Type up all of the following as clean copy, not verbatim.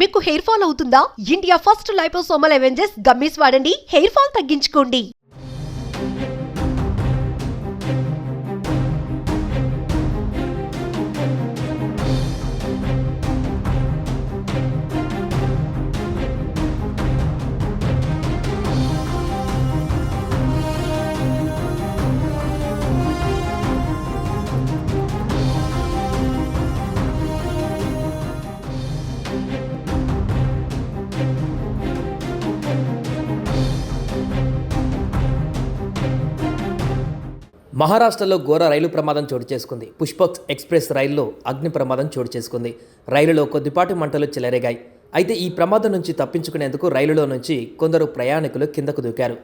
మీకు hair fall అవుతుందా? India first liposomal Avengers gummies వాడండి, హెయిర్ ఫాల్ తగ్గించుకోండి. మహారాష్ట్రలో ఘోర రైలు ప్రమాదం చోటు చేసుకుంది. పుష్పక్ ఎక్స్ప్రెస్ రైల్లో అగ్ని ప్రమాదం చోటు చేసుకుంది. రైలులో కొద్దిపాటి మంటలు చెలరేగాయి. అయితే ఈ ప్రమాదం నుంచి తప్పించుకునేందుకు రైలులో నుంచి కొందరు ప్రయాణికులు కిందకు దూకారు.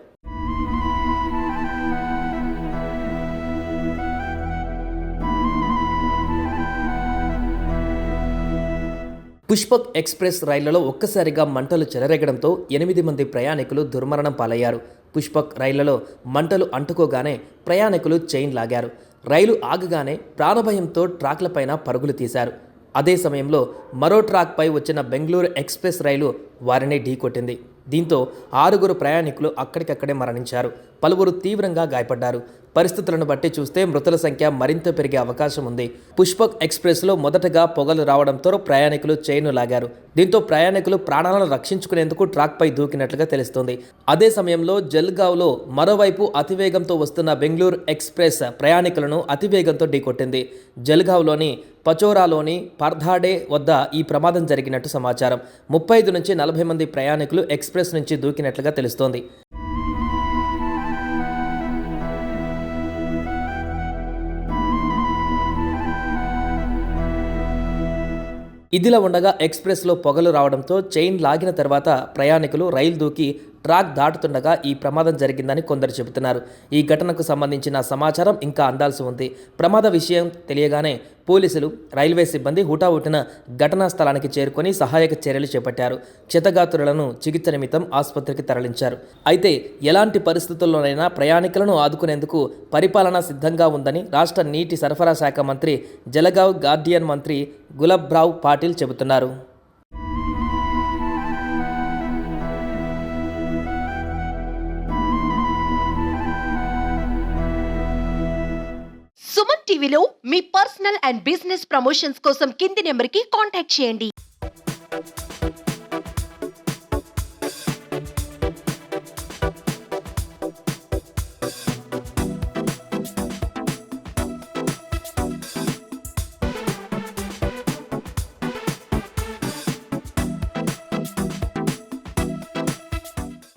పుష్పక్ ఎక్స్ప్రెస్ రైళ్లలో ఒక్కసారిగా మంటలు చెలరేగడంతో 8 మంది ప్రయాణికులు దుర్మరణం పాలయ్యారు. పుష్పక్ రైళ్లలో మంటలు అంటుకోగానే ప్రయాణికులు చైన్ లాగారు. రైలు ఆగగానే ప్రాణభయంతో ట్రాక్లపైన పరుగులు తీశారు. అదే సమయంలో మరో ట్రాక్పై వచ్చిన బెంగళూరు ఎక్స్ప్రెస్ రైలు వారిని ఢీకొట్టింది. దీంతో 6 ప్రయాణికులు అక్కడికక్కడే మరణించారు. పలువురు తీవ్రంగా గాయపడ్డారు. పరిస్థితులను బట్టి చూస్తే మృతుల సంఖ్య మరింత పెరిగే అవకాశం ఉంది. పుష్పక్ ఎక్స్ప్రెస్లో మొదటగా పొగలు రావడంతో ప్రయాణికులు చైను లాగారు. దీంతో ప్రయాణికులు ప్రాణాలను రక్షించుకునేందుకు ట్రాక్పై దూకినట్లుగా తెలుస్తోంది. అదే సమయంలో జల్గావ్లో మరోవైపు అతివేగంతో వస్తున్న బెంగళూరు ఎక్స్ప్రెస్ ప్రయాణికులను అతివేగంతో ఢీకొట్టింది. జల్గావ్లోని పచోరాలోని పర్ధాడే వద్ద ఈ ప్రమాదం జరిగినట్టు సమాచారం. 35 నుంచి 40 మంది ప్రయాణికులు ఎక్స్ప్రెస్ నుంచి దూకినట్లుగా తెలుస్తోంది. ఇదిలా ఉండగా ఎక్స్ప్రెస్లో పొగలు రావడంతో చైన్ లాగిన తర్వాత ప్రయాణికులు రైలు దూకి ట్రాక్ దాటుతుండగా ఈ ప్రమాదం జరిగిందని కొందరు చెబుతున్నారు. ఈ ఘటనకు సంబంధించిన సమాచారం ఇంకా అందాల్సి ఉంది. ప్రమాద విషయం తెలియగానే పోలీసులు, రైల్వే సిబ్బంది హుటాహుటిన ఘటనా స్థలానికి చేరుకొని సహాయక చర్యలు చేపట్టారు. క్షతగాత్రులను చికిత్స నిమిత్తం ఆసుపత్రికి తరలించారు. అయితే ఎలాంటి పరిస్థితుల్లోనైనా ప్రయాణికులను ఆదుకునేందుకు పరిపాలన సిద్ధంగా ఉందని రాష్ట్ర నీటి సరఫరా శాఖ మంత్రి, జలగావ్ గార్డియన్ మంత్రి గులాబ్రావ్ పాటిల్ చెబుతున్నారు. సుమన్ టీవీలో మీ పర్సనల్ అండ్ బిజినెస్ ప్రమోషన్స్ కోసం కింది నెంబర్కి కాంటాక్ట్ చేయండి.